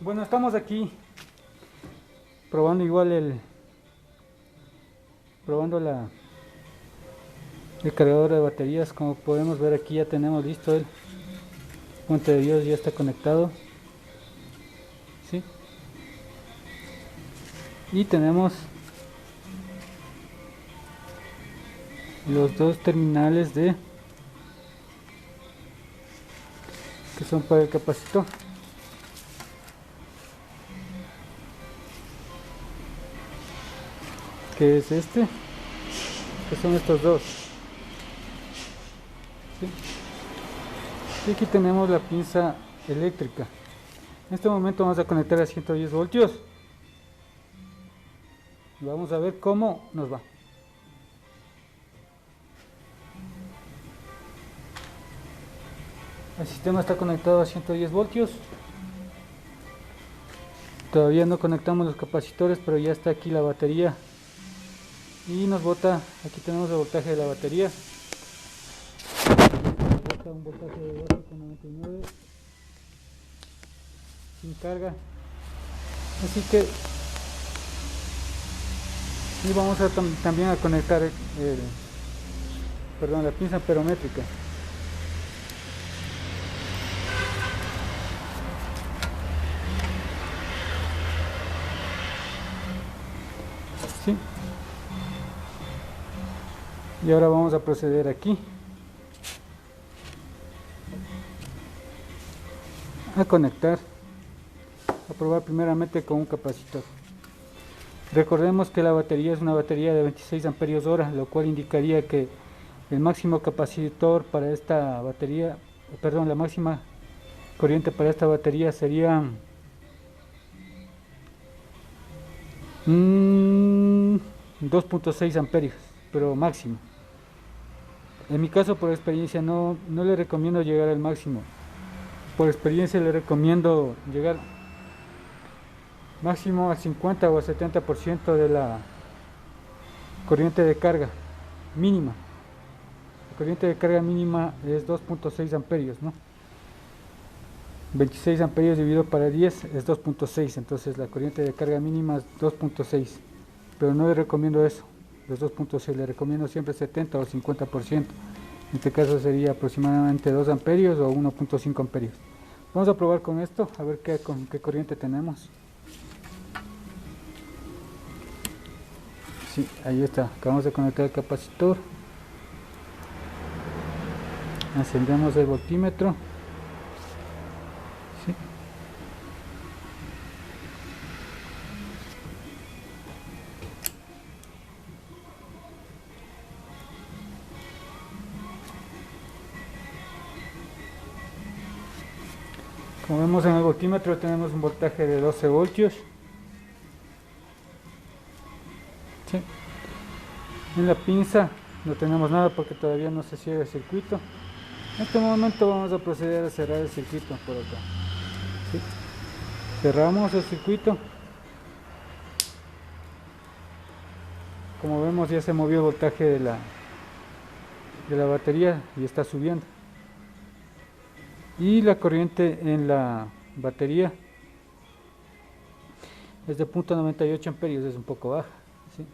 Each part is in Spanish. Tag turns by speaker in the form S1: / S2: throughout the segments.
S1: Bueno, estamos aquí probando igual el cargador de baterías. Como podemos ver aquí ya tenemos listo el puente de Dios, ya está conectado, ¿sí? Y tenemos los dos terminales que son para el capacitor, que es que son estos dos, ¿sí? Y aquí tenemos la pinza eléctrica. En este momento vamos a conectar a 110 voltios y vamos a ver cómo nos va. El sistema está conectado a 110 voltios. Todavía no conectamos los capacitores, pero ya está aquí la batería y nos bota. Aquí tenemos el voltaje de la batería. Nos bota un voltaje de 12,99 sin carga. Así que y vamos a también a conectar la pinza amperométrica. ¿Sí? Y ahora vamos a proceder aquí a conectar, a probar primeramente con un capacitor. Recordemos que la batería es una batería de 26 amperios hora, lo cual indicaría que el máximo capacitor para esta batería, la máxima corriente para esta batería sería 2.6 amperios, pero máximo. En mi caso, por experiencia, no le recomiendo llegar al máximo. Por experiencia le recomiendo llegar máximo al 50 o al 70% de la corriente de carga mínima. La corriente de carga mínima es 2.6 amperios, ¿no? 26 amperios dividido para 10 es 2.6, entonces la corriente de carga mínima es 2.6, pero no le recomiendo eso, los 2.6, le recomiendo siempre 70 o 50%. En este caso sería aproximadamente 2 amperios o 1.5 amperios. Vamos a probar con esto, a ver con qué corriente tenemos. Sí, ahí está, acabamos de conectar el capacitor. Encendemos el voltímetro. Sí. Como vemos en el voltímetro tenemos un voltaje de 12 voltios. Sí. En la pinza no tenemos nada porque todavía no se cierra el circuito. En este momento vamos a proceder a cerrar el circuito por acá. ¿Sí? Cerramos el circuito. Como vemos ya se movió el voltaje de la batería y está subiendo. Y la corriente en la batería es de 0.98 amperios, es un poco baja, ¿sí?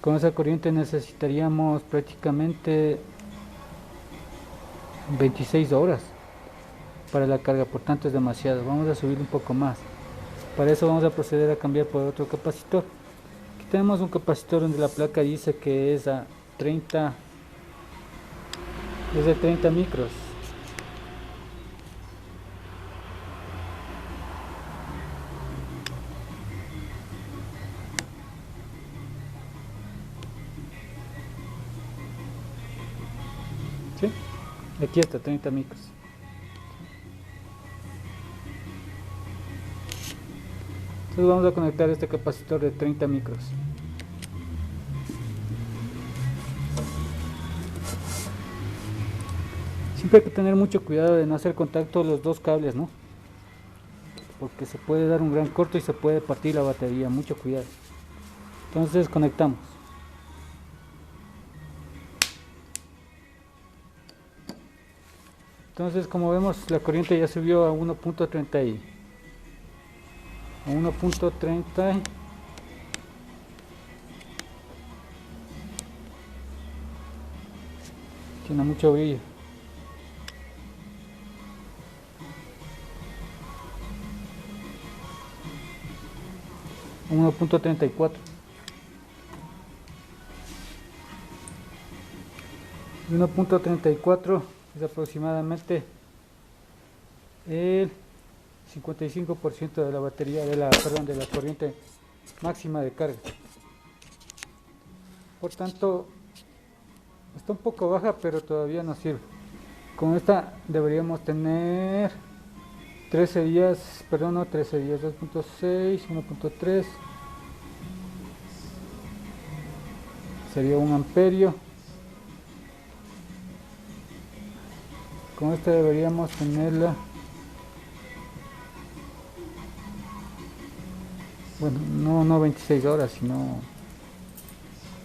S1: Con esa corriente necesitaríamos prácticamente 26 horas para la carga, por tanto es demasiado. Vamos a subir un poco más. Para eso vamos a proceder a cambiar por otro capacitor. Aquí tenemos un capacitor donde la placa dice que es de 30 micros. ¿Sí? Aquí está, 30 micros. Entonces vamos a conectar este capacitor de 30 micros. Siempre hay que tener mucho cuidado de no hacer contacto los dos cables, ¿no? Porque se puede dar un gran corto y se puede partir la batería, mucho cuidado. Entonces conectamos. Entonces, como vemos, la corriente ya subió a 1.30 a 1.30. Tiene mucho brillo. A 1.34. 1.34 es aproximadamente el 55% de la batería, de la corriente máxima de carga. Por tanto, está un poco baja, pero todavía nos sirve. Con esta deberíamos tener 13 días, perdón, no 13 días, 2.6, 1.3, sería 1 amperio. Con esta deberíamos tenerla, bueno, no 26 horas, sino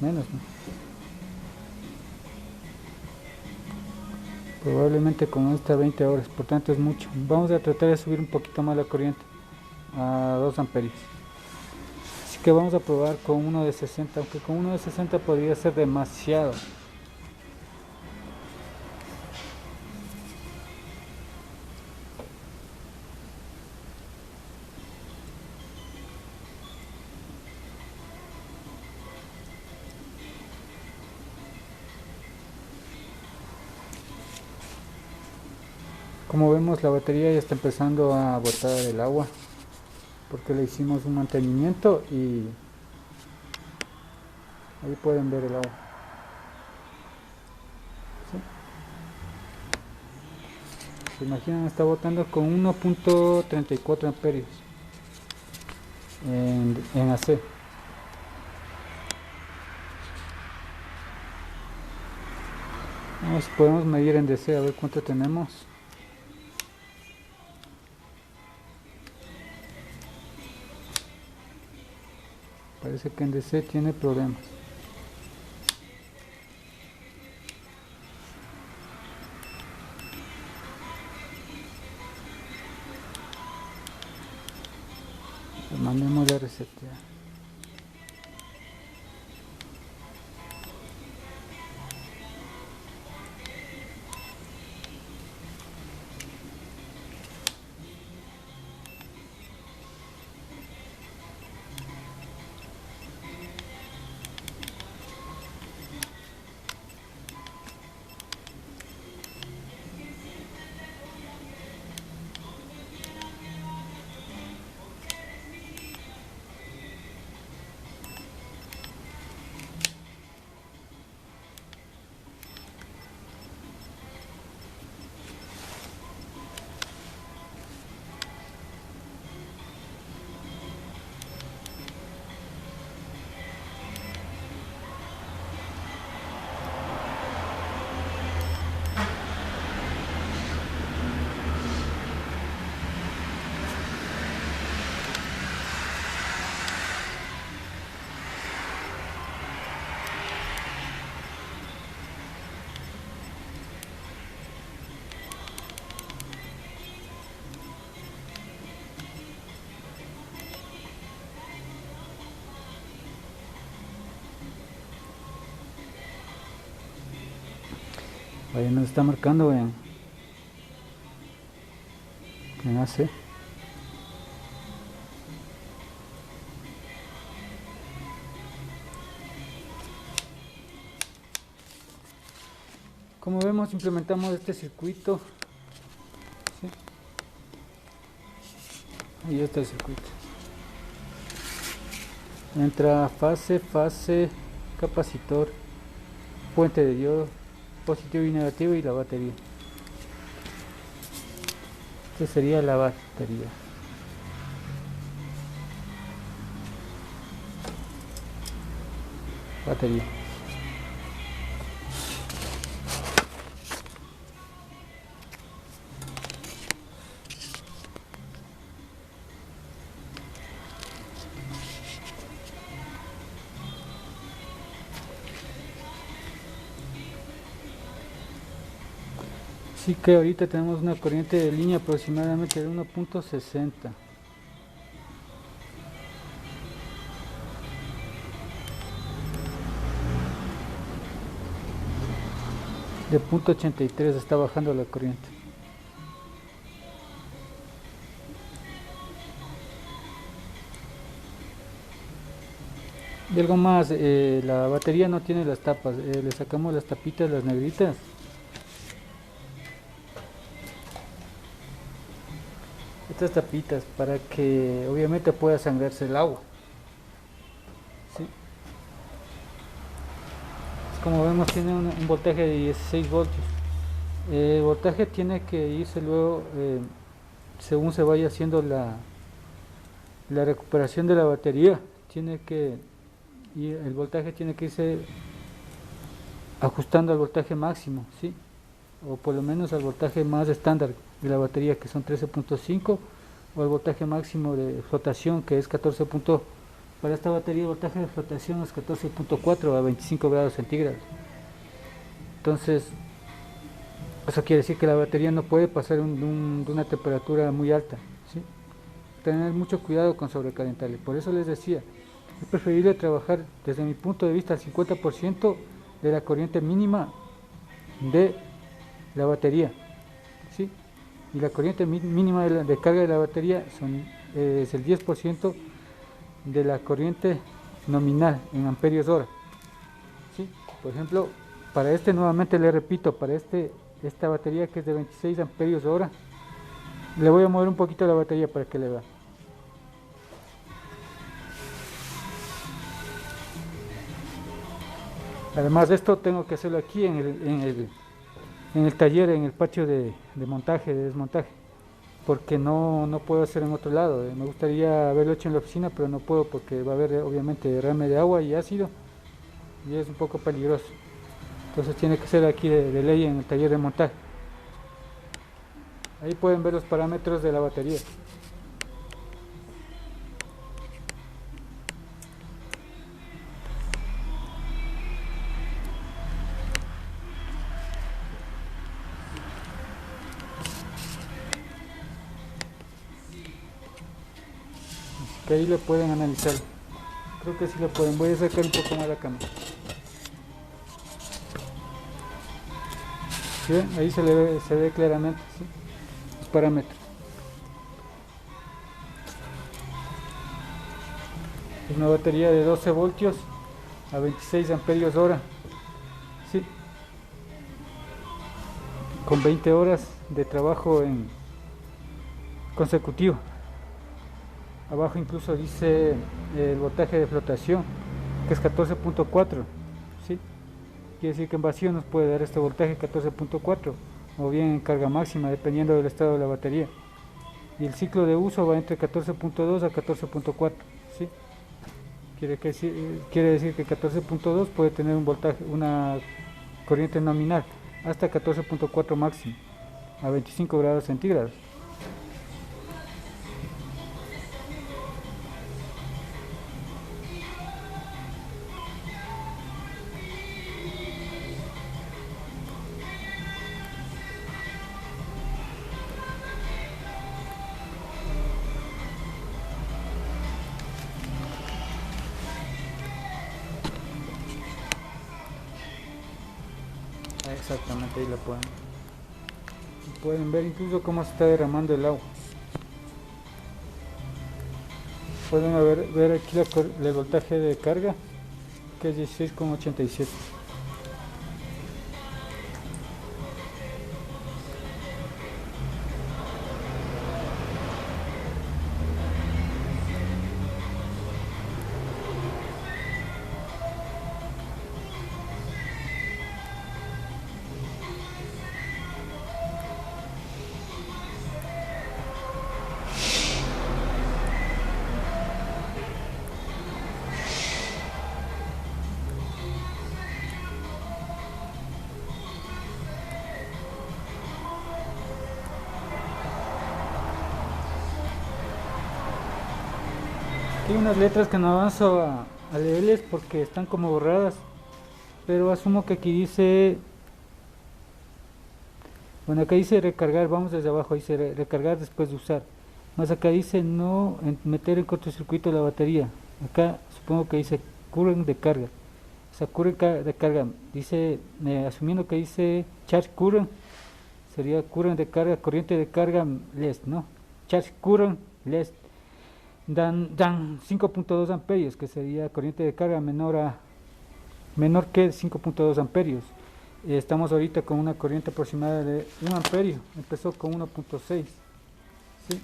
S1: menos, ¿no? Probablemente con esta 20 horas, por tanto es mucho. Vamos a tratar de subir un poquito más la corriente a 2 amperios. Así que vamos a probar con uno de 60, aunque con uno de 60 podría ser demasiado. Como vemos, la batería ya está empezando a botar el agua porque le hicimos un mantenimiento y ahí pueden ver el agua. ¿Sí? Se imaginan, está botando con 1.34 amperios en AC. Podemos medir en DC a ver cuánto tenemos. Parece que en DC tiene problemas. Mandemos a resetear. Ahí nos está marcando en AC. Como vemos, implementamos este circuito. ¿Sí? Ahí está el circuito. Entra fase, capacitor, puente de diodo, positivo y negativo, y la batería. Esta sería la batería. Sí que ahorita tenemos una corriente de línea aproximadamente de 1.60. De 0.83 está bajando la corriente. Y algo más, la batería no tiene las tapas, le sacamos las tapitas, las negritas. Estas tapitas para que obviamente pueda sangrarse el agua. ¿Sí? Como vemos tiene un voltaje de 16 voltios. El voltaje tiene que irse luego según se vaya haciendo la recuperación de la batería. El voltaje tiene que irse ajustando al voltaje máximo, ¿sí? O por lo menos al voltaje más estándar de la batería, que son 13.5, o al voltaje máximo de flotación, que es 14. Para esta batería el voltaje de flotación es 14.4 a 25 grados centígrados. Entonces eso quiere decir que la batería no puede pasar de una temperatura muy alta, ¿sí? Tener mucho cuidado con sobrecalentarle. Por eso les decía, es preferible trabajar desde mi punto de vista al 50% de la corriente mínima de la batería, ¿sí? Y la corriente mínima de carga de la batería es el 10% de la corriente nominal en amperios hora, ¿sí? Por ejemplo, para nuevamente le repito, para esta batería que es de 26 amperios hora, le voy a mover un poquito la batería para que le vea. Además de esto tengo que hacerlo aquí en el taller, en el patio de montaje, de desmontaje, porque no puedo hacer en otro lado. Me gustaría haberlo hecho en la oficina, pero no puedo porque va a haber obviamente derrame de agua y ácido y es un poco peligroso. Entonces tiene que ser aquí de ley en el taller de montaje. Ahí pueden ver los parámetros de la batería. Que ahí lo pueden analizar. Creo que sí lo pueden. Voy a sacar un poco más la cámara. ¿Sí? Ahí se ve claramente, ¿sí? Los parámetros. Es una batería de 12 voltios a 26 amperios hora, ¿sí? Con 20 horas de trabajo consecutivo. Abajo incluso dice el voltaje de flotación, que es 14.4, ¿sí? Quiere decir que en vacío nos puede dar este voltaje 14.4 o bien en carga máxima, dependiendo del estado de la batería. Y el ciclo de uso va entre 14.2 a 14.4, ¿sí? Quiere decir que 14.2 puede tener una corriente nominal hasta 14.4 máximo a 25 grados centígrados. Exactamente, ahí la pueden ver incluso cómo se está derramando el agua. Pueden ver aquí el voltaje de carga, que es 16,87. Aquí hay unas letras que no avanzo a leerles porque están como borradas, pero asumo que aquí dice Bueno, acá dice recargar, vamos desde abajo, dice recargar después de usar. Más acá dice no meter en cortocircuito la batería. Acá supongo que dice current de carga. O sea, current de carga. Dice, asumiendo que dice charge current, sería current de carga, corriente de carga less, ¿no? Charge current less. Dan 5.2 amperios, que sería corriente de carga menor que 5.2 amperios. Estamos ahorita con una corriente aproximada de 1 amperio, empezó con 1.6, ¿sí?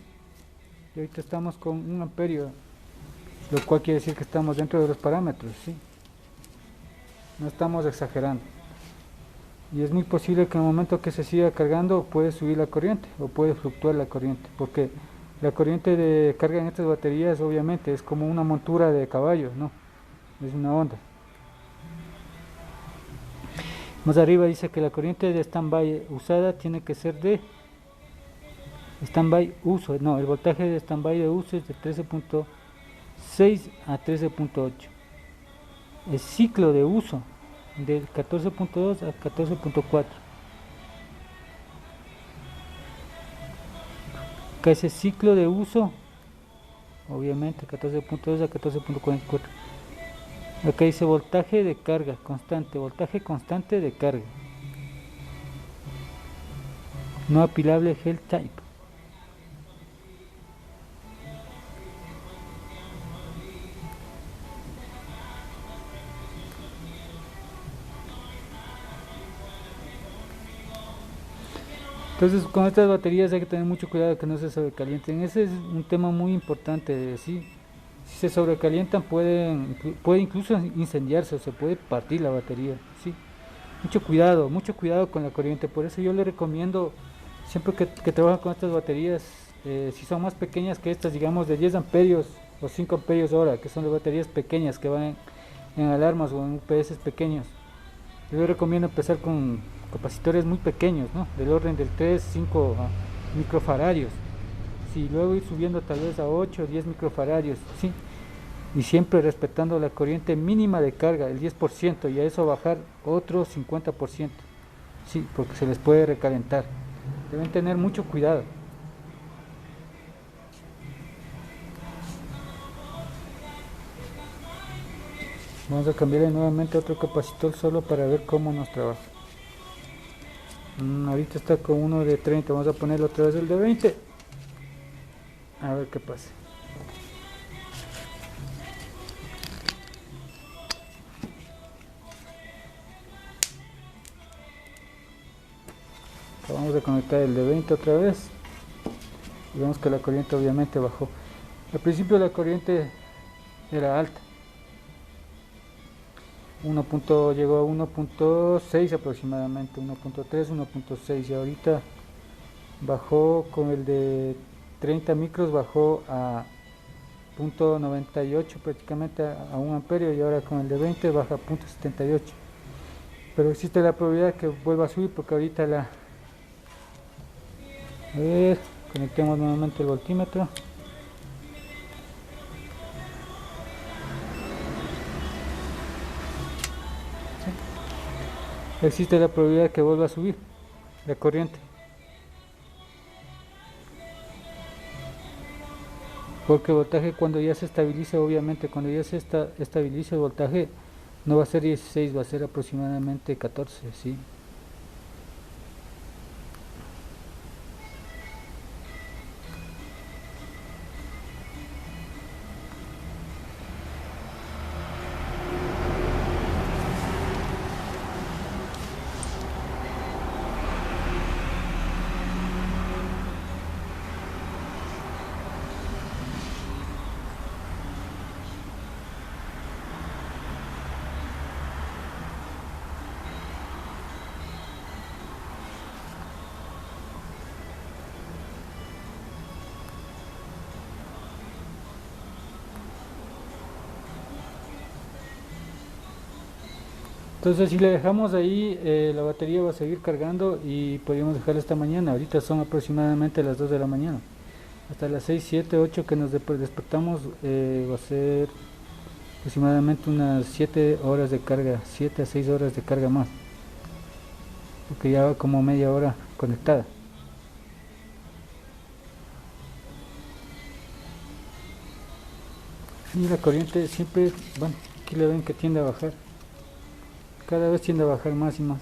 S1: Y ahorita estamos con 1 amperio, lo cual quiere decir que estamos dentro de los parámetros, ¿sí? No estamos exagerando. Y es muy posible que en el momento que se siga cargando puede subir la corriente o puede fluctuar la corriente, porque la corriente de carga en estas baterías obviamente es como una montura de caballos, ¿no? Es una onda. Más arriba dice que la corriente de standby usada tiene que ser de standby uso, no, el voltaje de standby de uso es de 13.6 a 13.8. El ciclo de uso de 14.2 a 14.4. Que ese ciclo de uso, obviamente 14.2 a 14.44. Acá dice voltaje de carga constante, voltaje constante de carga. No apilable gel type. Entonces con estas baterías hay que tener mucho cuidado que no se sobrecalienten. Ese es un tema muy importante, ¿sí? Si se sobrecalientan puede incluso incendiarse o se puede partir la batería, ¿sí? Mucho cuidado con la corriente. Por eso yo le recomiendo, siempre que trabaja con estas baterías, si son más pequeñas que estas, digamos de 10 amperios o 5 amperios hora, que son las baterías pequeñas que van en alarmas o en UPS pequeños, yo le recomiendo empezar con capacitores muy pequeños, ¿no? Del orden del 3-5 microfaradios. Sí, luego ir subiendo tal vez a 8 o 10 microfaradios, ¿sí? Y siempre respetando la corriente mínima de carga, el 10%, y a eso bajar otro 50%, sí, porque se les puede recalentar. Deben tener mucho cuidado. Vamos a cambiarle nuevamente a otro capacitor solo para ver cómo nos trabaja. Ahorita está con uno de 30, vamos a ponerlo otra vez el de 20. A ver qué pasa. Vamos a conectar el de 20 otra vez. Y vemos que la corriente obviamente bajó. Al principio la corriente era alta. Llegó a 1.6 aproximadamente, 1.3, 1.6, y ahorita bajó con el de 30 micros, bajó a 0.98 prácticamente a 1 amperio, y ahora con el de 20 baja a 0.78. Pero existe la probabilidad que vuelva a subir porque ahorita a ver, conectemos nuevamente el voltímetro. Existe la probabilidad que vuelva a subir la corriente, porque el voltaje cuando ya se estabilice, obviamente cuando ya se estabilice el voltaje no va a ser 16, va a ser aproximadamente 14, ¿sí? Entonces si le dejamos ahí, la batería va a seguir cargando y podríamos dejarla esta mañana. Ahorita son aproximadamente las 2 de la mañana. Hasta las 6, 7, 8 que nos despertamos va a ser aproximadamente unas 7 horas de carga, 7 a 6 horas de carga más. Porque ya va como media hora conectada. Y la corriente siempre, bueno, aquí le ven que tiende a bajar, cada vez tiende a bajar más y más.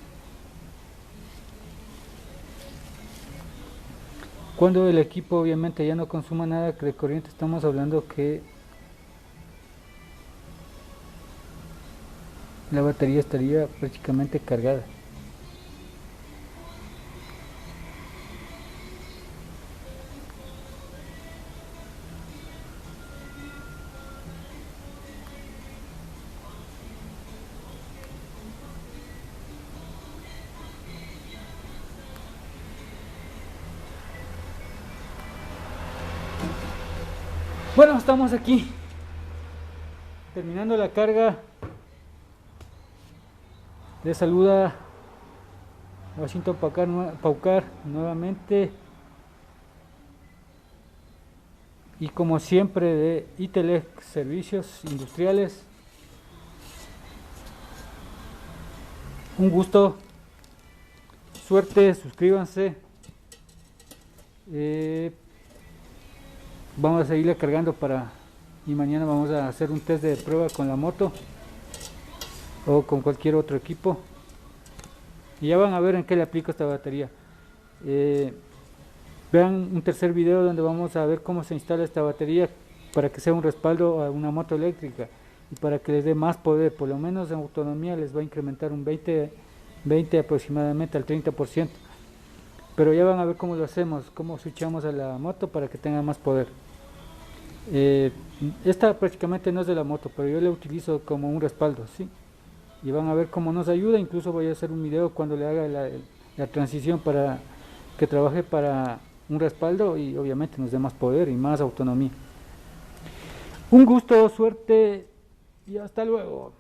S1: Cuando el equipo obviamente ya no consuma nada de corriente, estamos hablando que la batería estaría prácticamente cargada. Bueno, estamos aquí terminando la carga. Les saluda Washington Paucar nuevamente, y como siempre de Itelec Servicios Industriales. Un gusto, suerte, suscríbanse. Vamos a seguirle cargando y mañana vamos a hacer un test de prueba con la moto o con cualquier otro equipo, y ya van a ver en qué le aplico esta batería. Vean un tercer video donde vamos a ver cómo se instala esta batería para que sea un respaldo a una moto eléctrica y para que les dé más poder. Por lo menos en autonomía les va a incrementar un 20 aproximadamente al 30%, pero ya van a ver cómo lo hacemos, cómo switchamos a la moto para que tenga más poder. Esta prácticamente no es de la moto, pero yo la utilizo como un respaldo, ¿sí? Y van a ver cómo nos ayuda. Incluso voy a hacer un video cuando le haga la transición para que trabaje para un respaldo y obviamente nos dé más poder y más autonomía. Un gusto, suerte y hasta luego.